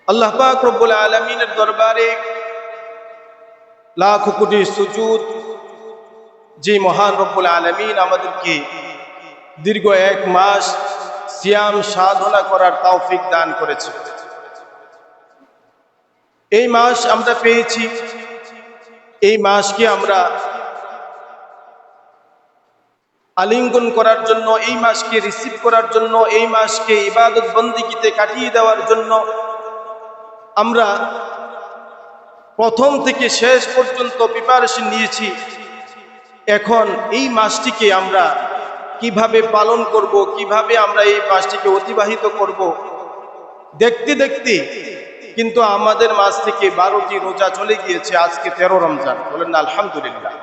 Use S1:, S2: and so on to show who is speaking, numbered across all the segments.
S1: আল্লাহ পাক রব্বুল আলামিনের দরবারে লাখ কোটি সুজুদ। যে মহান রব্বুল আলামিন আমাদেরকে দীর্ঘ 1 মাস সিয়াম সাধনা করার তৌফিক দান করেছে। এই মাস আমরা পেয়েছি, এই মাসকে আমরা আলিঙ্গন করার জন্য, এই মাসকে রিসিভ করার জন্য, এই মাসকে ইবাদত বন্দেগীতে কাটিয়ে দেওয়ার জন্য আমরা প্রথম থেকে শেষ পর্যন্ত প্রিপারেশন নিয়েছি। এখন এই মাসটিকে আমরা কিভাবে পালন করব, কিভাবে আমরা এই মাসটিকে অতিবাহিত করব, দেখতে দেখতে কিন্তু আমাদের মাস থেকে 12টি রোজা চলে গিয়েছে। আজকে 13 রমজান। বলেন না আলহামদুলিল্লাহ।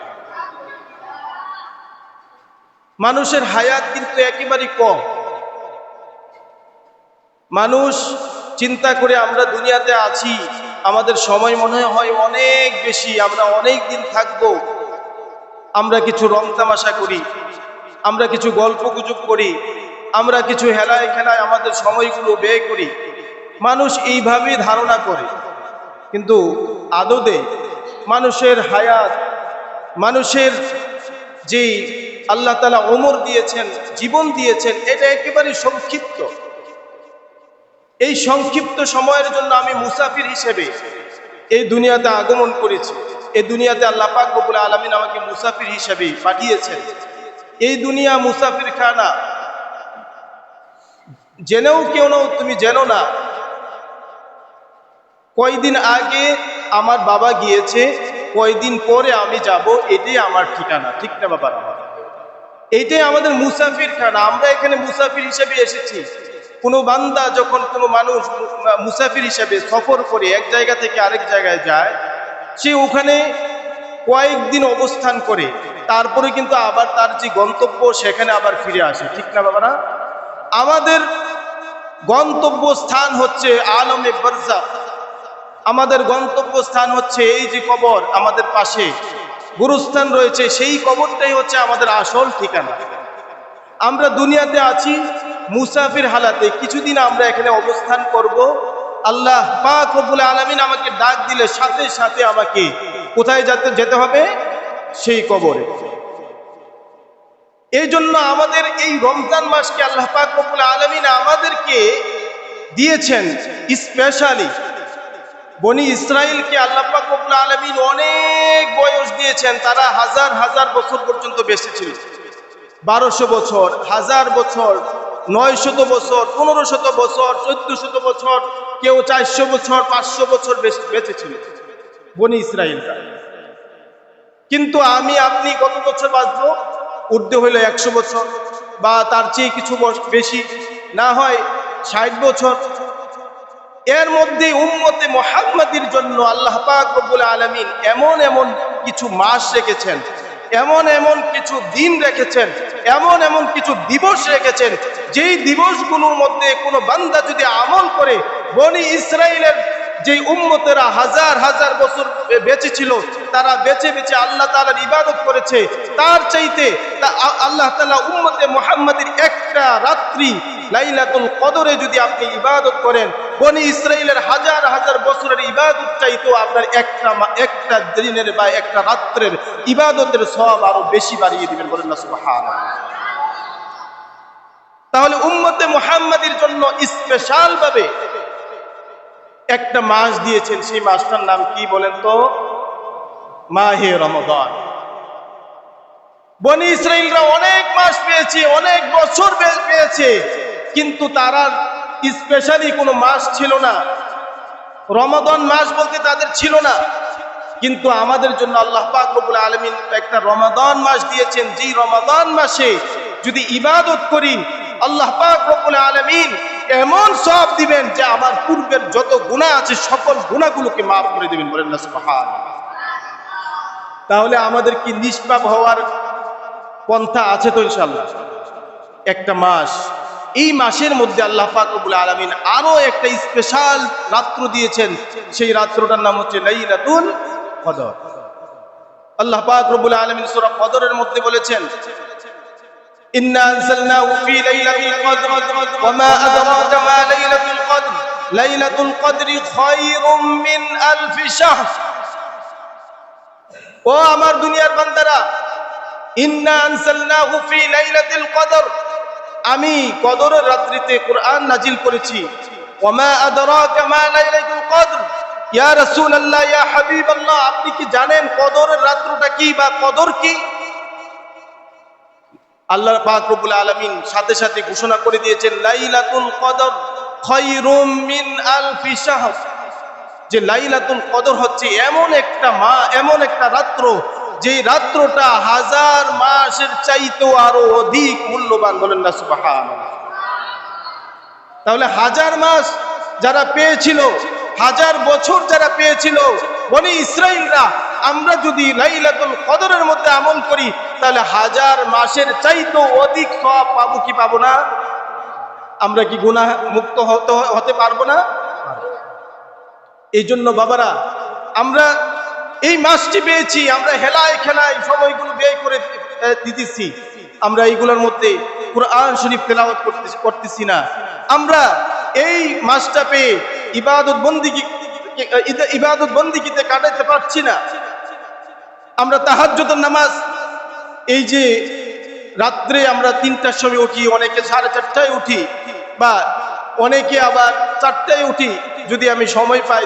S1: মানুষের হায়াত কিন্তু একেবারেই কম। মানুষ চিন্তা করে আমরা দুনিয়াতে আছি, আমাদের সময় মনে হয় অনেক বেশি, আমরা অনেক দিন থাকবো। আমরা কিছু রং তামাশা করি, আমরা কিছু গল্প গুজব করি, আমরা কিছু হেলায় খেলায় আমাদের সময়গুলো ব্যয় করি। মানুষ এইভাবেই ধারণা করে, কিন্তু আদতে মানুষের হায়াত, মানুষের যে আল্লাহ তাআলা ওমর দিয়েছেন, জীবন দিয়েছেন, এটা একেবারে সংক্ষিপ্ত। এই সংক্ষিপ্ত সময়ের জন্য আমি মুসাফির হিসেবে এই দুনিয়াতে আগমন করেছি। এই দুনিয়াতে আল্লাহ পাক রব্বুল আলামিন আমাকে মুসাফির হিসেবে পাঠিয়েছেন। এই দুনিয়া মুসাফির খানা। জেনেও কেউ না, তুমি জেনো না, কয়দিন আগে আমার বাবা গিয়েছে, কয়দিন পরে আমি যাব, এটাই আমার ঠিকানা। ঠিক না বাবার? এইটাই আমাদের মুসাফির খানা। আমরা এখানে মুসাফির হিসেবে এসেছি। কোনো বান্দা যখন কোনো মানুষ মুসাফির হিসেবে সফর করে এক জায়গা থেকে আরেক জায়গায় যায়, সে ওখানে কয়েকদিন অবস্থান করে তারপরে কিন্তু আবার তার যে গন্তব্য সেখানে আবার ফিরে আসে। ঠিক না বাবারা? আমাদের গন্তব্য স্থান হচ্ছে আলমে বারজাখ। আমাদের গন্তব্য স্থান হচ্ছে এই যে কবর আমাদের পাশে গুরুস্থান রয়েছে, সেই কবরটাই হচ্ছে আমাদের আসল ঠিকানা। আমরা দুনিয়াতে আছি মুসাফির হালাতে। কিছুদিন আমরা এখানে অবস্থান করব। আল্লাহ পাক রব্বুল আলামিন আমাকে ডাক দিলে সাথে সাথে আমাকে কোথায় যেতে হবে? সেই কবরে। এই জন্য আমাদের এই রমজান মাসকে আল্লাহ পাক রব্বুল আলামিন আমাদেরকে দিয়েছেন স্পেশালি। বনি ইসরাইলকে আল্লাহ পাক রব্বুল আলামিন অনেক বয়স দিয়েছেন। তারা হাজার হাজার বছর পর্যন্ত বেঁচে ছিল। 1200 বছর, 1000 বছর, 900 বছর, 1500 বছর, 1400 বছর, কেউ 400 বছর, 500 বছর বেঁচে ছিল বনি ইসরাইলরা। কিন্তু আমি আপনি কত বছর বাঁচবো? উর্ধে হইল 100 বছর বা তার চেয়ে কিছু বেশি, না হয় 60 বছর। এর মধ্যে উম্মতে মুহাম্মাদির জন্য আল্লাহ পাক রব্বুল আলামিন এমন এমন কিছু মাস রেখেছেন, এমন এমন কিছু দিন রেখেছেন, এমন এমন কিছু দিবস রেখেছেন, যেই দিবসগুলোর মধ্যে কোনো বান্দা যদি আমল করে, বনি ইসরাইলের যে উম্মতেরা হাজার হাজার বছর বেঁচে ছিল, তারা বেঁচে বেঁচে আল্লাহ তাআলার ইবাদত করেছে, তার চাইতে আল্লাহ তাআলা উম্মতে মুহাম্মাদের একটা রাত্রি লাইলাতুল কদরে যদি আপনি ইবাদত করেন, বনি ইসরাইলের হাজার হাজার বছরের ইবাদত চাইতেও আপনার একটা দিনের বা একটা রাত্রের ইবাদতের সওয়াব আরো বেশি বাড়িয়ে দিবেন। বলেন না সুবহানাল্লাহ। তাহলে উম্মতে মুহাম্মাদের জন্য স্পেশাল ভাবে একটা মাস দিয়েছেন। সেই মাসটার নাম কি বলেন তো? মাহে রমাদান। বনি ইসরাইলরা অনেক মাস পেয়েছে, অনেক বছর পেয়েছে, কিন্তু তারা স্পেশালি কোনো মাস ছিল না। রমাদান মাস বলতে তাদের ছিল না। কিন্তু আমাদের জন্য আল্লাহ পাক রব্বুল আলামিন একটা রমাদান মাস দিয়েছেন। যেই রমাদান মাসে যদি ইবাদত করি, আল্লাহ পাক রব্বুল আলামিন এমন সওয়াব দিবেন যে আমার পূর্বের যত গুনাহ আছে সকল গুনাহগুলোকে মাফ করে দিবেন। বলেন না সুবহানাল্লাহ। তাহলে আমাদের কি নিষ্পাপ হওয়ার পন্থা আছে তো? ইনশাআল্লাহ। একটা মাস, এই মাসের মধ্যে আল্লাহ পাক রব্বুল আলামিন আরো একটা স্পেশাল রাত্র দিয়েছেন। সেই রাত্রটার নাম হচ্ছে লাইলাতুল কদর। আল্লাহ পাক রব্বুল আলামিন সূরা কদরের মধ্যে বলেছেন, ইন্না আনজালনাহু ফি লাইলাতিল কদর ওয়া মা আদরাকা মা লাইলাতুল কদর লাইলাতুল কদরি খায়রুম মিন আলফি শাহর। ও আমার দুনিয়ার বান্দারা, ইন্না আনসালনাহু ফি লাইলাতিল কদর, আমি কদরের রাত্রিতে কুরআন নাজিল করেছি। ওয়ামা আদরাকা মা লাইলাতুল কদর, ইয়া রাসূলুল্লাহ, ইয়া হাবিবাল্লাহ, আপনি কি জানেন কদরের রাত্রটা কি বা কদর কি? আল্লাহ পাক রব্বুল আলামিন সাথে সাথে ঘোষণা করে দিয়েছেন লাইলাতুল কদর খায়রুম মিন আলফি শাহর, যে লাইলাতুল কদর হচ্ছে এমন একটা এমন একটা রাত্র, যে রাত্রটা হাজার মাসের চাইতেও আরো অধিক মূল্যবান। বলেন না সুবহানাল্লাহ। তাহলে হাজার মাস যারা পেয়েছিল, হাজার বছর যারা পেয়েছিল বনি ইসরাইলরা, আমরা যদি লাইলাতুল কদরের মধ্যে আমল করি তাহলে হাজার মাসের চাইতেও অধিক সওয়াব পাবো কি পাবো না? আমরা কি গুনাহ মুক্ত হতে পারবো না? এই জন্য বাবারা, আমরা এই মাসটি পেয়েছি, আমরা হেলায় খেলায় সময়গুলো ব্যয় করে দিতেছি, আমরা এইগুলোর মধ্যে কুরআন শরীফ তেলাওয়াত করতেছি না। আমরা এই মাসটা পেয়ে ইবাদত বন্দিগিতে কাটাতে পারছি না। আমরা তাহাজ্জুদের নামাজ, এই যে রাত্রে আমরা 3টার সময় উঠি, অনেকে 4:30টায় উঠি, বা অনেকে আবার 4টায় উঠি, যদি আমি সময় পাই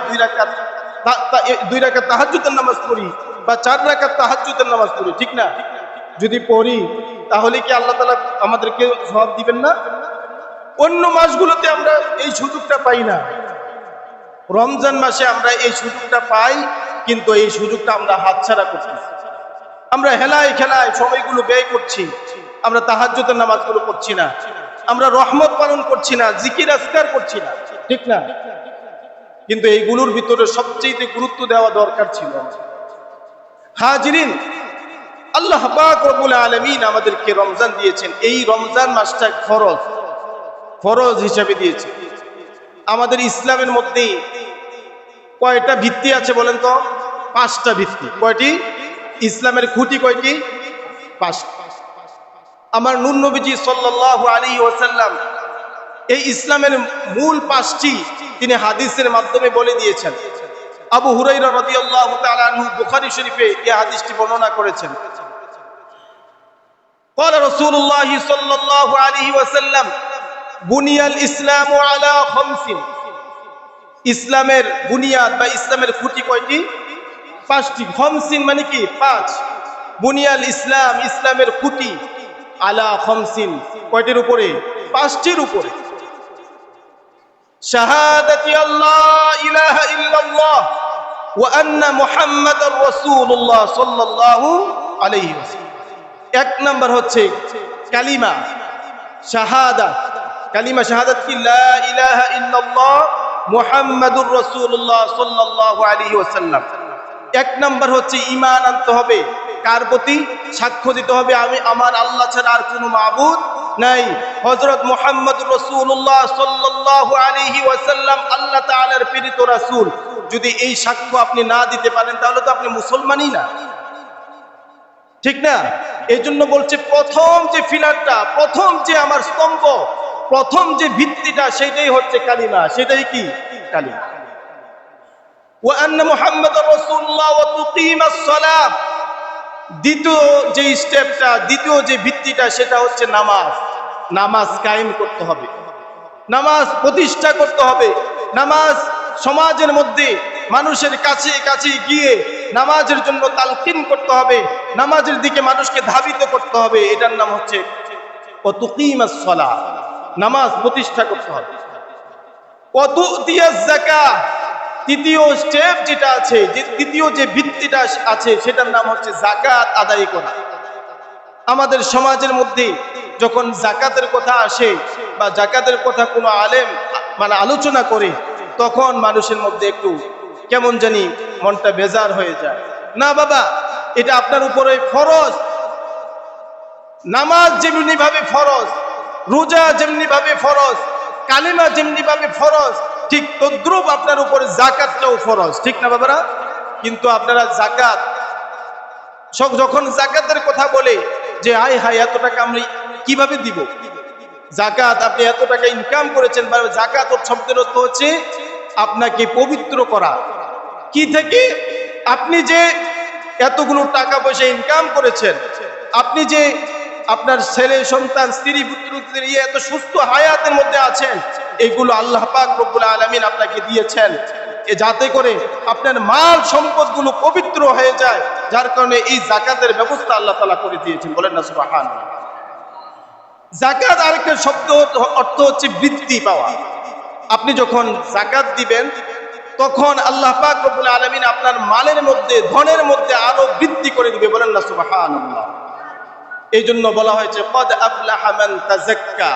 S1: 2 রাকাত তাহাজ্জুদের নামাজ পড়ি বা 4 রাকাত তাহাজ্জুদের নামাজ পড়ি, ঠিক না? যদি পড়ি তাহলে কি আল্লাহ তাআলা আমাদেরকে সওয়াব দিবেন না? অন্য মাসগুলোতে আমরা এই সুযোগটা পাই না, রমজান মাসে আমরা এই সুযোগটা পাই, কিন্তু এই সুযোগটা আমরা হাতছাড়া করছি। আমরা হেলায় খেলায় সময়গুলো ব্যয় করছি, আমরা তাহাজ্জুদের নামাজগুলো পড়ছি না, আমরা রহমত পালন করছি না, জিকির আজকার করছি না, ঠিক না? কিন্তু এইগুলোর ভিতরে সবচেয়ে গুরুত্ব দেওয়া দরকার ছিল। হাজিরিন, আল্লাহ পাক রব্বুল আলামিন আমাদেরকে রমজান দিয়েছেন, এই রমজান মাসটা ফরজ হিসাবে দিয়েছে। আমাদের ইসলামের মধ্যে কয়টা ভিত্তি আছে বলেন তো? 5টা ভিত্তি। কয়টি? ইসলামের খুঁটি কয়টি? 5টা। আমার নূর নবীজি সাল্লাল্লাহু আলাইহি ওয়াসাল্লাম এই ইসলামের মূল 5টি তিনি হাদিসের মাধ্যমে বলে দিয়েছেন। আবু হুরায়রা রাদিয়াল্লাহু তাআলা আনহু বুখারী শরীফে এই হাদিসটি বর্ণনা করেছেন। قال رسول الله صلى الله عليه وسلم بني الاسلام على 5। ইসলামের বুনিয়াদ বা ইসলামের খুঁটি কয়টি? 5টি। 5 মানে কি? 5। বুনিয়াল ইসলাম, ইসলামের খুঁটি, আলা 5, কয়টির উপরে? 5টির উপরে। শাহাদাতি আল্লাহ ইলাহা ইল্লাল্লাহ ওয়া আন্না মুহাম্মাদার রাসূলুল্লাহ সাল্লাল্লাহু আলাইহি ওয়াসাল্লাম। 1 নাম্বার হচ্ছে কালিমা শাহাদাত। কালিমা শাহাদাত কি? লা ইলাহা ইল্লাল্লাহ মুহাম্মাদুর রাসূলুল্লাহ সাল্লাল্লাহু আলাইহি ওয়াসাল্লাম। 1 নাম্বার হচ্ছে ঈমান আনতে হবে। কার প্রতি? সাক্ষ্য দিতে হবে আমি আমার আল্লাহ ছাড়া আর কোনো মাবুদ নাই, হযরত মুহাম্মদুর রাসূলুল্লাহ সাল্লাল্লাহু আলাইহি ওয়াসাল্লাম আল্লাহ তাআলার প্রেরিত রাসূল। যদি এই সাক্ষ্য আপনি না দিতে পারেন তাহলে তো আপনি মুসলমানই না, ঠিক না? এই জন্য বলছে প্রথম যে ফিলারটা, প্রথম যে আমার স্তম্ভ, প্রথম যে ভিত্তিটা, সেটাই হচ্ছে কালিমা। সেটাই কি? কালিমা। ওয়া আন্না মুহাম্মাদার রাসূলুল্লাহ ওয়া তুকিমাস সালাত। দ্বিতীয় যে স্টেপটা, দ্বিতীয় যে ভিত্তিটা, সেটা হচ্ছে নামাজ। নামাজ কায়েম করতে হবে, নামাজ প্রতিষ্ঠা করতে হবে, নামাজ সমাজের মধ্যে মানুষের কাছে কাছে গিয়ে নামাজের জন্য তালকিন করতে হবে, নামাজের দিকে মানুষকে ধাবিত করতে হবে। এটার নাম হচ্ছে ওয়া তুকিমাস সালাত, নামাজ প্রতিষ্ঠা করতে হবে। ওয়া তুতিয়াজ যাকাত, তৃতীয় স্টেপ যেটা আছে, যে তৃতীয় যে ভিত্তিটা আছে, সেটার নাম হচ্ছে যাকাত আদায় করা। আমাদের সমাজের মধ্যে যখন যাকাতের কথা আসে বা যাকাতের কথা কোনো আলেম মানে আলোচনা করে, তখন মানুষের মধ্যে একটু কেমন জানি মনটা বেজার হয়ে যায়। না বাবা, এটা আপনার উপরে ফরজ। নামাজ যেমনি ভাবে ফরজ, রোজা যেমনি ভাবে ফরজ, কালিমা যেমনি ভাবে ফরজ, ঠিক তদ্রুপ আপনার উপরে যাকাতটাও ফরজ, ঠিক না বাবারা? কিন্তু আপনারা যাকাত, যখন যাকাতের কথা বলে যে হায় হায় এত টাকা আমরা কিভাবে দিব, যাকাত আপনি এত টাকা ইনকাম করেছেন, যাকাত শব্দের অর্থ হচ্ছে আপনাকে পবিত্র করা। কি থেকে? আপনি যে এতগুলো টাকা পয়সা ইনকাম করেছেন, আপনি যে আপনার ছেলে সন্তান স্ত্রী পুত্রদের এত সুস্থ হায়াতের মধ্যে আছেন, এগুলো আল্লাহ পাক রব্বুল আলামিন আপনাকে দিয়েছেন যাতে করে আপনার মাল সম্পদগুলো পবিত্র হয়ে যায়। যার কারণে এই যাকাতের ব্যবস্থা আল্লাহ তাআলা করে দিয়েছেন। বলেন না সুবহানাল্লাহ। যাকাত আরেকটা শব্দ অর্থ হচ্ছে বৃদ্ধি পাওয়া। আপনি যখন যাকাত দিবেন তখন আল্লাহ পাক রব্বুল আলামিন আপনার মালের মধ্যে ধনের মধ্যে আরো বৃদ্ধি করে দিবে। বলেন না সুবহানাল্লাহ। এই জন্য বলা হয়েছে কদ আফলাহা মান তাযাক্কা।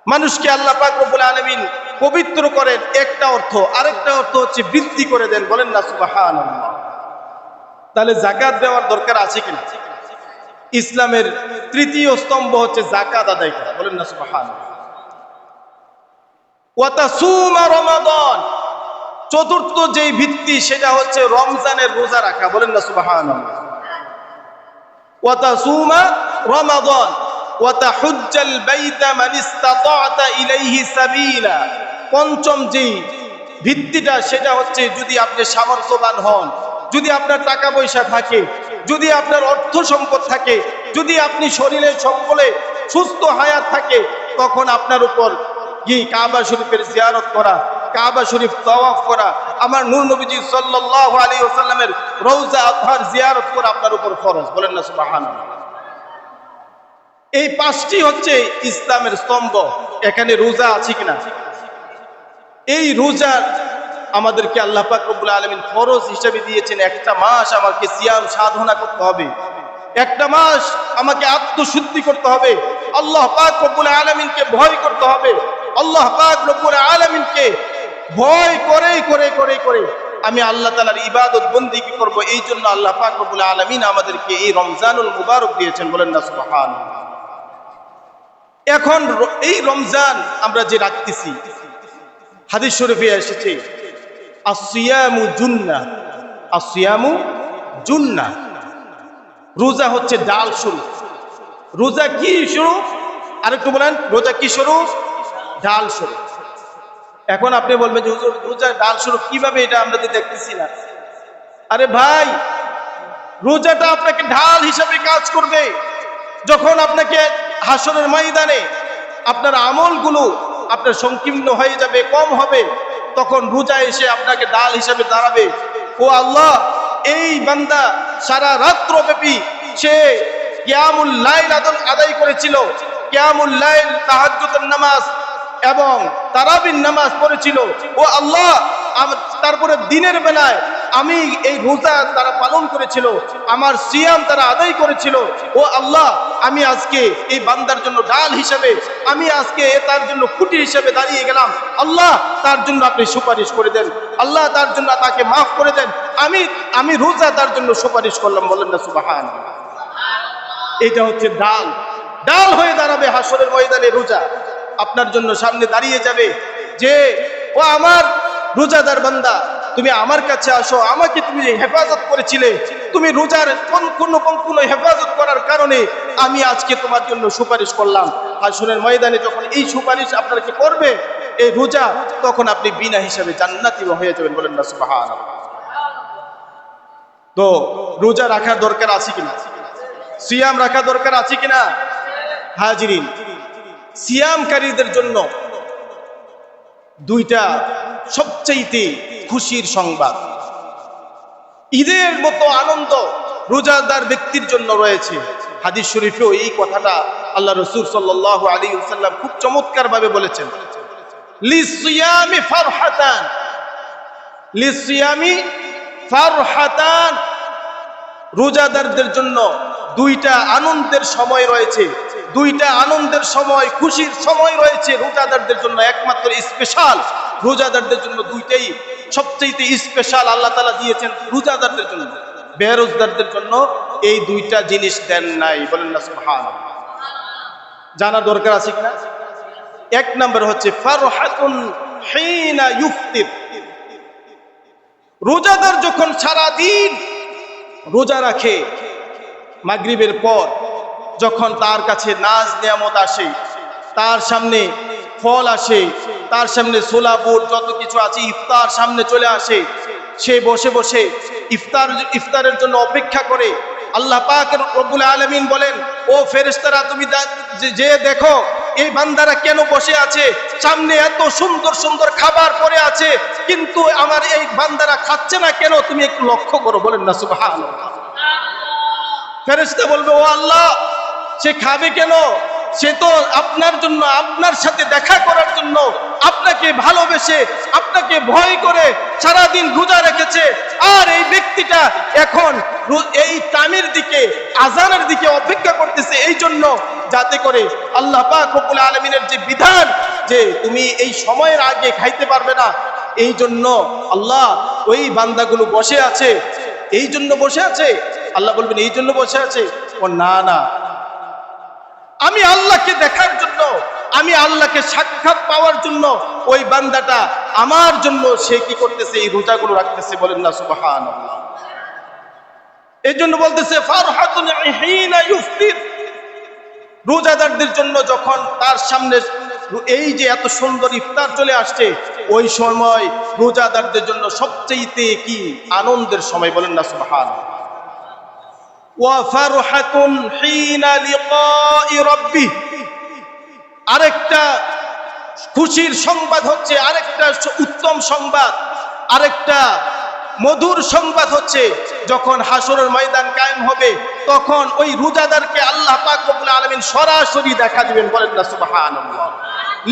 S1: মানুষকে আল্লাহ পাক রব্বুল আলামিন পবিত্র করেন একটা অর্থ, আরেকটা অর্থ হচ্ছে বৃদ্ধি করে দেন। বলেন না সুবহানাল্লাহ। তাহলে যাকাত দেওয়ার দরকার আছে কিনা? ইসলামের তৃতীয় স্তম্ভ হচ্ছে যাকাত আদায় করা। বলেন না সুবহানাল্লাহ। ওয়া তাসুমা রমাদান, চতুর্থ যেই ভিত্তি সেটা হচ্ছে রমজানের রোজা রাখা। বলেন না সুবহানাল্লাহ। ওয়া তাসুমা রমাদান ওয়া তাহুজ্জাল বাইতা মান ইসতাতা'তা ইলাইহি সাবিলা, পঞ্চম যেই ভিত্তিটা সেটা হচ্ছে যদি আপনি সামর্থ্যবান হন, যদি আপনার টাকা পয়সা থাকে, যদি আপনার অর্থ সম্পদ থাকে, যদি আপনি শরীরে সকলে সুস্থ হায়াত থাকে, তখন আপনার উপর কি কাবা শরীফের জিয়ারত করা, কাবা শরীফ তাওয়াফ করা, আমার নূর নবীজি সাল্লাল্লাহু আলাইহি ওয়াসাল্লামের রওজা আতহার জিয়ারত করা আপনার উপর ফরজ। বলেন না সুবহানাল্লাহ। এই পাঁচটি হচ্ছে ইসলামের স্তম্ভ। এখানে রোজা আছে কিনা? এই রোজা আমাদেরকে আল্লাহ পাক রব্বুল আলামিন ফরজ হিসেবে দিয়েছেন। একটা মাস আমাকে সিয়াম সাধনা করতে হবে, একটা মাস আমাকে আত্মশুদ্ধি করতে হবে, আল্লাহ পাক রব্বুল আলামিনকে ভয় করতে হবে। আল্লাহ পাক রব্বুল আলামিনকে ভয় করে করে করে করে আমি আল্লাহ তাআলার ইবাদত বন্দেগী করব। এই জন্য আল্লাহ পাক রব্বুল আলামিন আমাদেরকে এই রমজানুল মুবারক দিয়েছেন। বলেন না সুবহানাল্লাহ। এখন এই রমজান আমরা যে রাখতেছি, হাদিস শরীফে এসেছে আসিয়ামু জুন্নাহ, আসিয়ামু জুন্নাহ। রোজা হচ্ছে ডাল স্বরূপ। রোজা কি স্বরূপ? আরেকটু বলেন, রোজা কি স্বরূপ? ডাল স্বরূপ। এখন আপনি বলবেন যে হুজুর রোজা ডাল স্বরূপ কিভাবে? এটা আমরা তো দেখতেছি না। আরে ভাই, রোজাটা আপনাকে ঢাল হিসাবে কাজ করবে। যখন আপনাকে হাসরের ময়দানে আপনার আমলগুলো আপনার সংকীর্ণ হয়ে যাবে, কম হবে, তখন রোজা এসে আপনাকে ঢাল হিসাবে দাঁড়াবে। ও আল্লাহ, এই বান্দা সারা রাত্র ব্যাপী সে কিয়ামুল লাইল আদায় করেছিল, কিয়ামুল লাইল তাহাজ্জুদের নামাজ এবং তারাবির নামাজ পড়েছিল। ও আল্লাহ, তারপরে দিনের বেলায় আমি এই রোজা তারা পালন করেছিল, আমার সিয়াম তারা আদায় করেছিল। ও আল্লাহ, আমি আজকে এই বান্দার জন্য ডাল হিসেবে, আমি আজকে তার জন্য খুঁটি হিসেবে দাঁড়িয়ে গেলাম। আল্লাহ, তার জন্য আপনি সুপারিশ করে দেন। আল্লাহ, তার জন্য তাকে মাফ করে দেন। আমি রোজা তার জন্য সুপারিশ করলাম। বলেন না সুবহানাল্লাহ। এটা হচ্ছে ডাল। ডাল হয়ে দাঁড়াবে হাসরের ময়দানে। রোজা আপনার জন্য সামনে দাঁড়িয়ে যাবে যে ও আমার রোজাদার বান্দা, তুমি আমার কাছে আসো, আমাকে তুমি হেফাজত করেছিলে, তুমি রোজার কোন হেফাজত করার কারণে আমি আজকে তোমার জন্য সুপারিশ করলাম। হাসরের ময়দানে যখন এই সুপারিশ আপনাকে করবে এই রোজা, তখন আপনি বিনা হিসাবে জান্নাতি হয়ে যাবেন। বলেন না সুবহানাল্লাহ। তো রোজা রাখার দরকার আছে কিনা? সিয়াম রাখা দরকার আছে কিনা? হাজিরিন, সিয়ামকারীদের জন্য দুইটা সবচাইতে খুশির সংবাদ। ঈদের মতো আনন্দ রোজাদার ব্যক্তির জন্য রয়েছে। হাদিস শরীফেও এই কথাটা আল্লাহ রাসূল সাল্লাল্লাহু আলাইহি ওয়াসাল্লাম খুব চমৎকার ভাবে বলেছেন। লিসিয়ামি ফারহাতান, লিসিয়ামি ফারহাতান, রোজাদারদের জন্য দুইটা আনন্দের সময় রয়েছে, দুইটা আনন্দের সময়, খুশির সময় রয়েছে রোজাদারদের জন্য। একমাত্র স্পেশাল রোজাদারদের জন্য দুইটাই সবচেয়ে স্পেশাল আল্লাহ তাআলা দিয়েছেন রোজাদারদের জন্য। বেরোজগারদের জন্য এই দুইটা জিনিস দেন নাই। বলেন না সুবহানাল্লাহ। জানা দরকার আছে কিনা? এক নম্বর হচ্ছে ফারহাতুন হিনা ইফতির। রোজাদার যখন সারা দিন রোজা রাখে, মাগরিবের পর যখন তার কাছে নাজ নিয়ামত আসে, তার সামনে ফল আসে, তার সামনে ছোলা বুট যত কিছু আছে, ইফতার সামনে চলে আসে, সে বসে বসে ইফতারের জন্য অপেক্ষা করে। আল্লাহ পাক রব্বুল আলামিন বলেন, ও ফেরেশতারা তুমি যে দেখো এই বান্দারা কেন বসে আছে, সামনে এত সুন্দর সুন্দর খাবার পড়ে আছে, কিন্তু আমার এই বান্দারা খাচ্ছে না কেন, তুমি একটু লক্ষ্য করো। বলেন না সুবহানাল্লাহ। ফেরেশতা বলবে, ও আল্লাহ, সে খাবে কেন? সে তো আপনার জন্য, আপনার সাথে দেখা করার জন্য, আপনাকে ভালোবেসে, আপনাকে ভয় করে সারাদিন রোজা রেখেছে। আর এই ব্যক্তিটা এখন এই টাইমের দিকে, আজানের দিকে অপেক্ষা করতেছে, এই জন্য যাতে করে আল্লাহ পাক রব্বুল আলামিনের যে বিধান যে তুমি এই সময়ের আগে খাইতে পারবে না, এই জন্য আল্লাহ ওই বান্দাগুলো বসে আছে, এই জন্য বসে আছে। আল্লাহ বলবেন, এই জন্য বসে আছে? ও না না, আমি আল্লাহকে দেখার জন্য, আমি আল্লাহকে সাক্ষাৎ পাওয়ার জন্য ওই বান্দাটা আমার জন্য সে কি করতেছে, এই রোজাগুলো রাখতেছে। বলেন না সুবহানাল্লাহ। এই জন্য বলতেছে ফারহাতুন হিনা ইফতির, রোজাদারদের জন্য যখন তার সামনে এই যে এত সুন্দর ইফতার চলে আসছে, ওই সময় রোজাদারদের জন্য সবচেয়ে কি আনন্দের সময়। বলেন না সুবহানাল্লাহ। ওয়া ফারহাতুন হিনা লিকাই রাব্বি, আরেকটা খুশির সংবাদ হচ্ছে, আরেকটা উত্তম সংবাদ, আরেকটা মধুর সংবাদ হচ্ছে, যখন হাসরের ময়দান কায়েম হবে তখন ওই রোজাদারকে আল্লাহ পাক রব্বুল আলামিন সরাসরি দেখা দিবেন। বলেন না সুবহানাল্লাহ।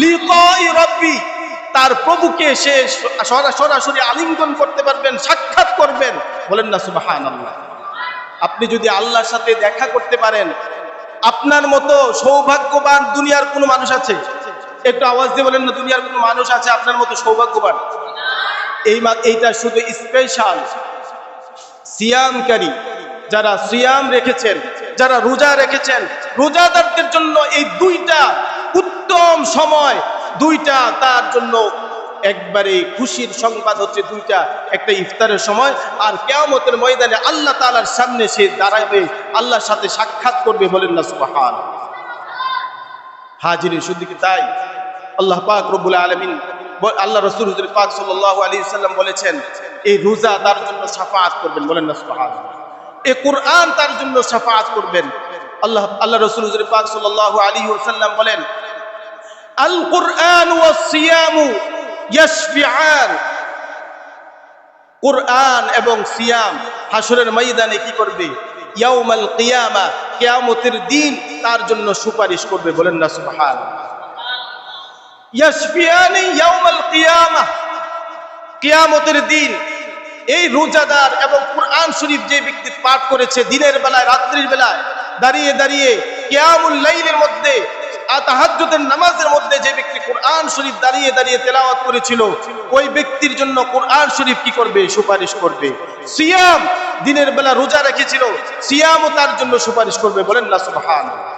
S1: লিকাই রাব্বি, তার প্রভুকে সে সরাসরি আলিঙ্গন করতে পারবেন, সাক্ষাৎ করবেন। বলেন না সুবহানাল্লাহ। আপনি যদি আল্লাহর সাথে দেখা করতে পারেন, আপনার মতো সৌভাগ্যবান দুনিয়ার কোনো মানুষ আছে? একটু আওয়াজ দিয়ে বলেন না, দুনিয়ার কোনো মানুষ আছে আপনার মতো সৌভাগ্যবান? এইটা শুধু স্পেশাল সিয়ামকারী, যারা সিয়াম রেখেছেন, যারা রোজা রেখেছেন, রোজাদারদের জন্য এই দুইটা উত্তম সময়, দুইটা তার জন্য একবারে খুশির সংবাদ হচ্ছে দুইটা, একটা ইফতারের সময় আর কিয়ামতের ময়দানে আল্লাহ তাআলার সামনে সে দাঁড়াবে, আল্লাহর সাথে সাক্ষাৎ করবে। বলেন না সুবহানাল্লাহ। হাজিরিন, শুধু কি তাই? আল্লাহ পাক রব্বুল আলামিন, আল্লাহ রাসূল হুজুর পাক সাল্লাল্লাহু আলাইহি সাল্লাম বলেছেন, এই রোজা তার জন্য শাফাআত করবেন। বলেন না সুবহানাল্লাহ। এই কুরআন তার জন্য শাফাআত করবেন। আল্লাহ রাসূল হুজুর পাক সাল্লাল্লাহু আলাইহি ওয়াসাল্লাম বলেন, আল কুরআন ওয়াস সিয়ামু ইয়াশফিআন, কুরআন এবং সিয়াম হাসরের ময়দানে কি করবে? ইয়াউমাল কিয়ামা, কিয়ামতের দিন তার জন্য সুপারিশ করবে। বলেন না সুবহানাল্লাহ। ইয়াশফিআনি ইয়াউমাল কিয়ামা, কিয়ামতের দিন এই রোজাদার এবং কুরআন শরীফ যে ব্যক্তি পাঠ করেছে দিনের বেলায়, রাত্রির বেলায় দাঁড়িয়ে দাঁড়িয়ে কিয়ামুল লাইলের মধ্যে, তাহাজ্জুদের নামাজের মধ্যে যে ব্যক্তি কুরআন শরীফ দাঁড়িয়ে দাঁড়িয়ে তেলাওয়াত করেছিল, ওই ব্যক্তির জন্য কুরআন শরীফ কি করবে? সুপারিশ করবে। সিয়াম, দিনের বেলা রোজা রেখেছিল, সিয়ামও তার জন্য সুপারিশ করবে। বলেন না সুবহানাল্লাহ।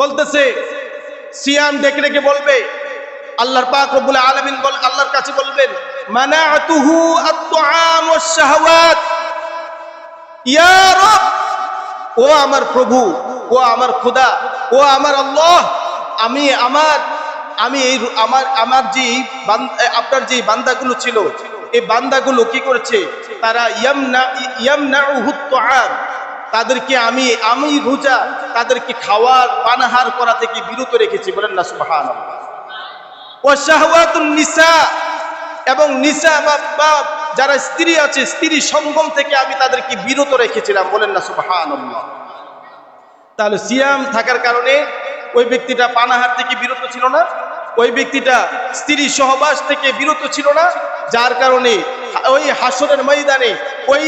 S1: বলতেছে সিয়াম ডেকে ডেকে বলবে, আল্লাহর পাক রব্বুল আলামিন আল্লাহর কাছে বলবেন, মানাতুহু আত-তুআম ওয়াশ-শাহওয়াত, ইয়া রব, ও আমার প্রভু, ও আমার খোদা, ও আমার আল্লাহ, আমি এই আপনার যে বান্দাগুলো ছিল, এই বান্দাগুলো কি করেছে? তারা ইয়ামনাউহু আত-তুআম, তাদেরকে আমি রোজা তাদেরকে খাওয়ার পানাহার করা থেকে বিরত রেখেছি। বলেন না সুবহানাল্লাহ। ওয়া শাহওয়াতুন নিসা, এবং নিসা বা যারা স্ত্রী আছে, স্ত্রী সঙ্গম থেকে আমি তাদেরকে বিরত রেখেছিলাম। বলেন না সুবহানাল্লাহ। তাহলে সিয়াম থাকার কারণে ওই ব্যক্তিটা পানাহার থেকে বিরত ছিল না, ওই ব্যক্তিটা স্ত্রী সহবাস থেকে বিরত ছিল না, যার কারণে ওই হাসরের ময়দানে ওই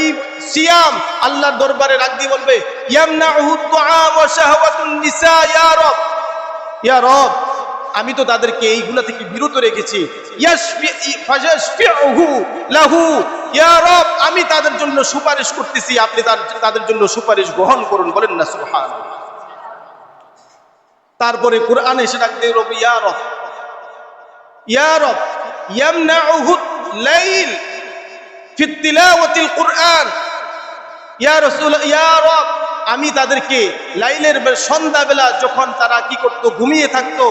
S1: সিয়াম আল্লাহর দরবারে রাখতে বলবে, ইয়ামনাউহু আত-তুআম ওয়া শাহওয়াতুন নিসা, ইয়া রব, ইয়া রব, আমি তো তাদেরকে এইগুলা থেকে বিরত রেখেছি। ফায়াশফিউহু লাহু, ইয়া রব, আমি তাদের জন্য সুপারিশ করতেছি, আপনি তাদের জন্য সুপারিশ গ্রহণ করুন। বলেন না সুবহানাল্লাহ। তারপরে কুরআনে এসে ডাকতে রব, ইয়া রব, ইয়া রব, ইয়ামনাউহু লাইল ফি তিলাওয়াতিল কুরআন, ইয়া রাসূল, ইয়া রব, আমি তাদেরকে লাইলের সন্ধ্যাবেলা যখন তারা কি করত? ঘুমিয়ে থাকতো,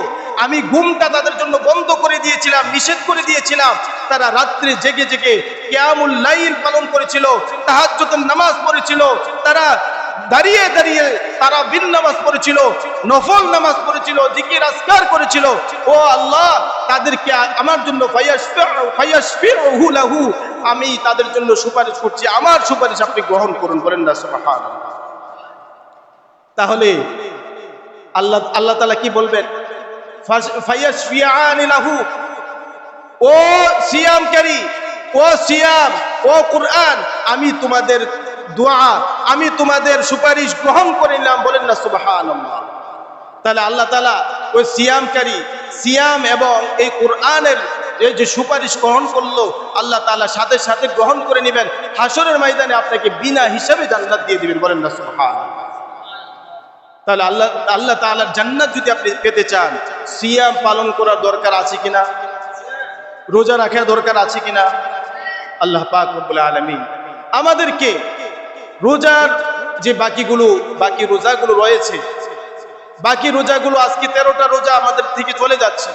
S1: আমি ঘুমটা তাদের জন্য বন্ধ করে দিয়েছিলাম, নিষেধ করে দিয়েছিলাম। তারা রাত্রে জেগে জেগে কিয়ামুল লাইল পালন করেছিল, তাহাজ্জুদের নামাজ পড়েছিল, তারা দাঁড়িয়ে দাঁড়িয়ে তারা বিন নামাজ পড়েছিল, নফল নামাজ পড়েছিল, জিকির আজকার করেছিল। ও আল্লাহ, তাদেরকে আমার জন্য ফায়াশফিউহু লাহু, আমি তাদের জন্য সুপারিশ করছি, আমার সুপারিশ আপনি গ্রহণ করুন। বলেন না সুবহানাল্লাহ। তাহলে আল্লাহ তাআলা কি বলবেন? ফায়াশফিআনি লাহু, ও সিয়ামকারী, ও সিয়াম, ও কুরআন, আমি তোমাদের দোয়া, আমি তোমাদের সুপারিশ গ্রহণ করে নিলাম। বলেন না সুবহানাল্লাহ। তাহলে আল্লাহ তাআলা ওই সিয়ামকারী, সিয়াম এবং এই কোরআনের এই যে সুপারিশ গ্রহণ করলো, আল্লাহ তাআলা সাথে সাথে গ্রহণ করে নেবেন। হাসরের ময়দানে আপনাকে বিনা হিসাবে জান্নাত দিয়ে দিবেন। বলেন না সুবহানাল্লাহ। তাহলে আল্লাহ তাআলার জান্নাত যদি আপনি পেতে চান, সিয়াম পালন করার দরকার আছে কিনা? রোজা রাখার দরকার আছে কিনা? আল্লাহ পাক রব্বুল আলামিন আমাদেরকে রোজার যে বাকি রোজাগুলো রয়েছে, বাকি রোজাগুলো আজকে 13টা রোজা আমাদের থেকে চলে যাচ্ছে।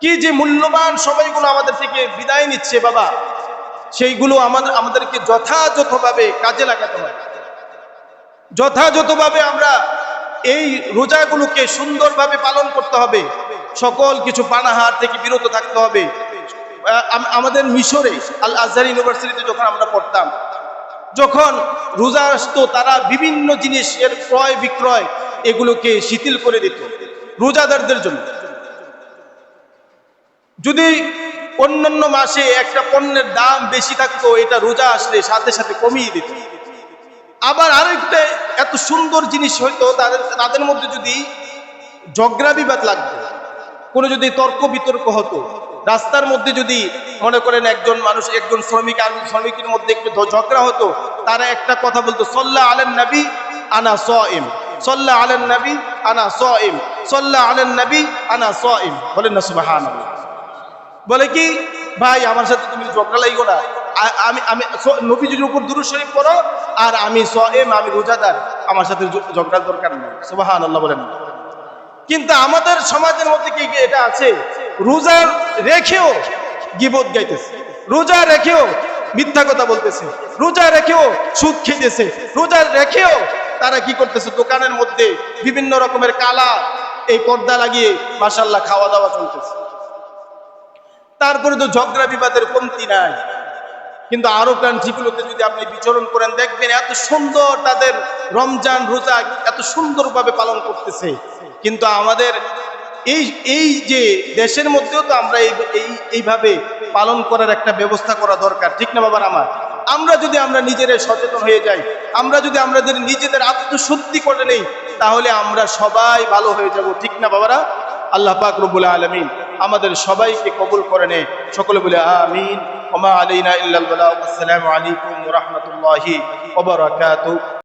S1: কি যে মূল্যবান সময়গুলো আমাদের থেকে বিদায় নিচ্ছে বাবা, সেইগুলো আমাদেরকে যথাযথভাবে কাজে লাগাতে হবে। যথাযথভাবে আমরা এই রোজাগুলোকে সুন্দরভাবে পালন করতে হবে। সকল কিছু পানাহার থেকে বিরত থাকতে হবে। আমাদের মিশরে আল আজহার ইউনিভার্সিটিতে যখন আমরা পড়তাম, যখন রোজা আসতো, তারা বিভিন্ন জিনিসের ক্রয় বিক্রয় এগুলোকে শিথিল করে দিত রোজাদারদের জন্য। যদি অন্যান্য মাসে একটা পণ্যের দাম বেশি থাকতো, এটা রোজা আসলে সাথে সাথে কমিয়ে দিত। আবার আরেকটা এত সুন্দর জিনিস হয়তো, তাদের মধ্যে যদি ঝগড়া বিবাদ লাগতো, কোনো যদি তর্ক বিতর্ক হতো, রাস্তার মধ্যে যদি মনে করেন একজন শ্রমিক আর শ্রমিকের মধ্যে একটু ঝগড়া হতো, তারা একটা কথা বলতো, সাল্লা আলান নবী আনা সাইম, সাল্লা আলান নবী আনা সাইম, সাল্লা আলান নবী আনা সাইম। বলেন না সুবহানাল্লাহ। বলে কি, ভাই আমার সাথে তুমি ঝগড়া লাগো না, আমি নবীজির উপর দুরূদ শরীফ পড়ো, আর আমি সাইম, আমি রোজাদার, আমার সাথে ঝগড়ার দরকার নেই। সুবহানাল্লাহ বলেন। কিন্তু আমাদের সমাজের মধ্যে কি এটা আছে? রোজা রেখেও গীবত গাইতেছে, রোজা রেখেও মিথ্যা কথা বলতেছে, রোজা রেখেও সুদ খেতেছে, রোজা রেখেও তারা কি করতেছে? দোকানের মধ্যে বিভিন্ন রকমের কালা এই পর্দা লাগিয়ে মাশাআল্লাহ খাওয়া দাওয়া চলতেছে। তারপরে তো ঝগড়া বিবাদের কমতি নাই। কিন্তু আরব কান্ট্রিগুলোতে যদি আপনি বিচরণ করেন, দেখবেন এত সুন্দর তাদের রমজান রোজা এত সুন্দরভাবে পালন করতেছে। কিন্তু আমাদের এই যে দেশের মধ্যেও তো আমরা এইভাবে পালন করার একটা ব্যবস্থা করা দরকার, ঠিক না বাবার আমার? আমরা নিজেরা সচেতন হয়ে যাই, আমরা যদি আমাদের নিজেদের আত্মশুদ্ধি করে নেই, তাহলে আমরা সবাই ভালো হয়ে যাব, ঠিক না বাবারা? আল্লাহ পাক রব্বুল আলামিন আমাদের সবাইকে কবুল করে নে। সকলে বলে আমিন। ওয়া মা আলাইনা ইল্লাল বালাগ। আসসালামু আলাইকুম ওয়া রাহমাতুল্লাহি ওয়া বারাকাতুহু।